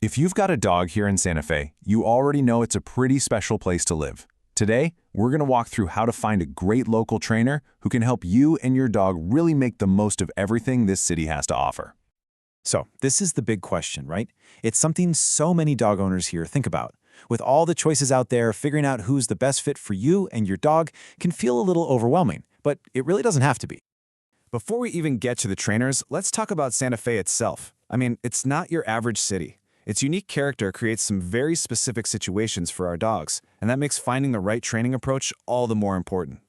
If you've got a dog here in Santa Fe, you already know it's a pretty special place to live. Today, we're going to walk through how to find a great local trainer who can help you and your dog really make the most of everything this city has to offer. So, this is the big question, right? It's something so many dog owners here think about. With all the choices out there, figuring out who's the best fit for you and your dog can feel a little overwhelming, but it really doesn't have to be. Before we even get to the trainers, let's talk about Santa Fe itself. It's not your average city. Its unique character creates some very specific situations for our dogs, and that makes finding the right training approach all the more important.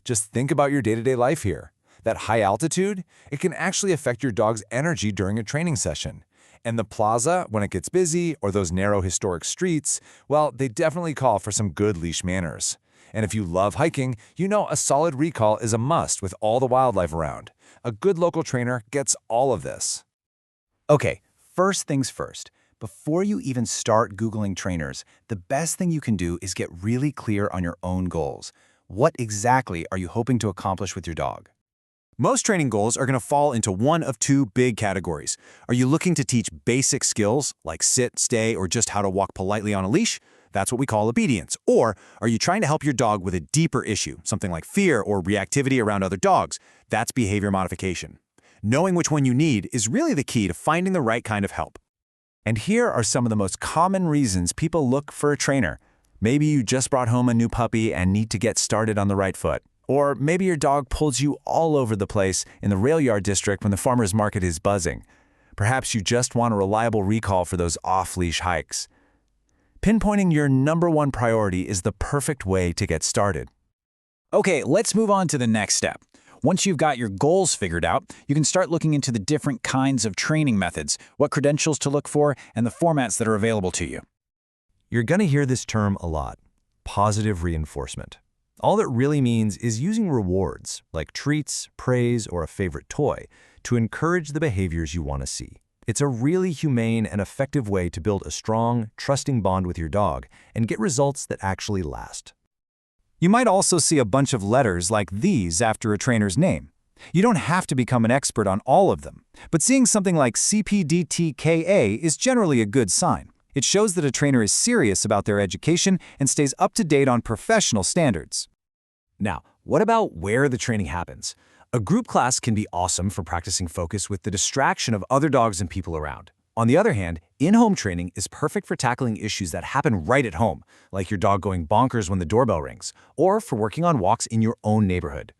Just think about your day-to-day life here. That high altitude, it can actually affect your dog's energy during a training session. And the plaza, when it gets busy, or those narrow historic streets, well, they definitely call for some good leash manners. And if you love hiking, you know a solid recall is a must with all the wildlife around. A good local trainer gets all of this. Okay, first things first. Before you even start Googling trainers, the best thing you can do is get really clear on your own goals. What exactly are you hoping to accomplish with your dog? Most training goals are going to fall into one of two big categories. Are you looking to teach basic skills, like sit, stay, or just how to walk politely on a leash? That's what we call obedience. Or are you trying to help your dog with a deeper issue, something like fear or reactivity around other dogs? That's behavior modification. Knowing which one you need is really the key to finding the right kind of help. And here are some of the most common reasons people look for a trainer. Maybe you just brought home a new puppy and need to get started on the right foot. Or maybe your dog pulls you all over the place in the rail yard district when the farmer's market is buzzing. Perhaps you just want a reliable recall for those off-leash hikes. Pinpointing your #1 priority is the perfect way to get started. Okay, let's move on to the next step. Once you've got your goals figured out, you can start looking into the different kinds of training methods, what credentials to look for, and the formats that are available to you. You're going to hear this term a lot, positive reinforcement. All it really means is using rewards, like treats, praise, or a favorite toy, to encourage the behaviors you want to see. It's a really humane and effective way to build a strong, trusting bond with your dog and get results that actually last. You might also see a bunch of letters like these after a trainer's name. You don't have to become an expert on all of them, but seeing something like CPDTKA is generally a good sign. It shows that a trainer is serious about their education and stays up to date on professional standards. Now, what about where the training happens? A group class can be awesome for practicing focus with the distraction of other dogs and people around. On the other hand, in-home training is perfect for tackling issues that happen right at home, like your dog going bonkers when the doorbell rings, or for working on walks in your own neighborhood.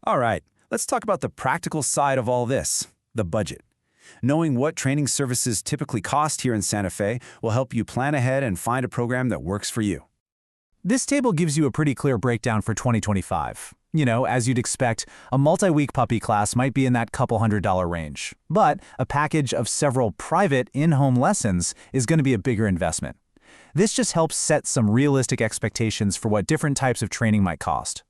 All right, let's talk about the practical side of all this, the budget. Knowing what training services typically cost here in Santa Fe will help you plan ahead and find a program that works for you. This table gives you a pretty clear breakdown for 2025. As you'd expect, a multi-week puppy class might be in that couple $100 range. But a package of several private in-home lessons is going to be a bigger investment. This just helps set some realistic expectations for what different types of training might cost.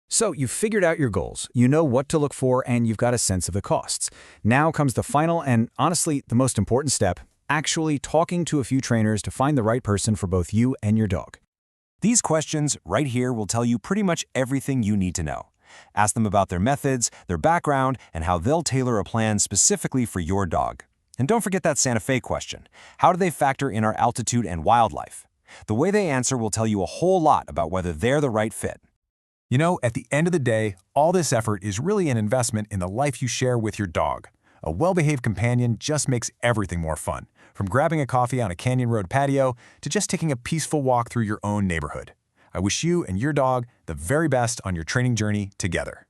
So you've figured out your goals, you know what to look for, and you've got a sense of the costs. Now comes the final and, honestly, the most important step, actually talking to a few trainers to find the right person for both you and your dog. These questions right here will tell you pretty much everything you need to know. Ask them about their methods, their background, and how they'll tailor a plan specifically for your dog. And don't forget that Santa Fe question. How do they factor in our altitude and wildlife? The way they answer will tell you a whole lot about whether they're the right fit. At the end of the day, all this effort is really an investment in the life you share with your dog. A well-behaved companion just makes everything more fun, from grabbing a coffee on a Canyon Road patio to just taking a peaceful walk through your own neighborhood. I wish you and your dog the very best on your training journey together.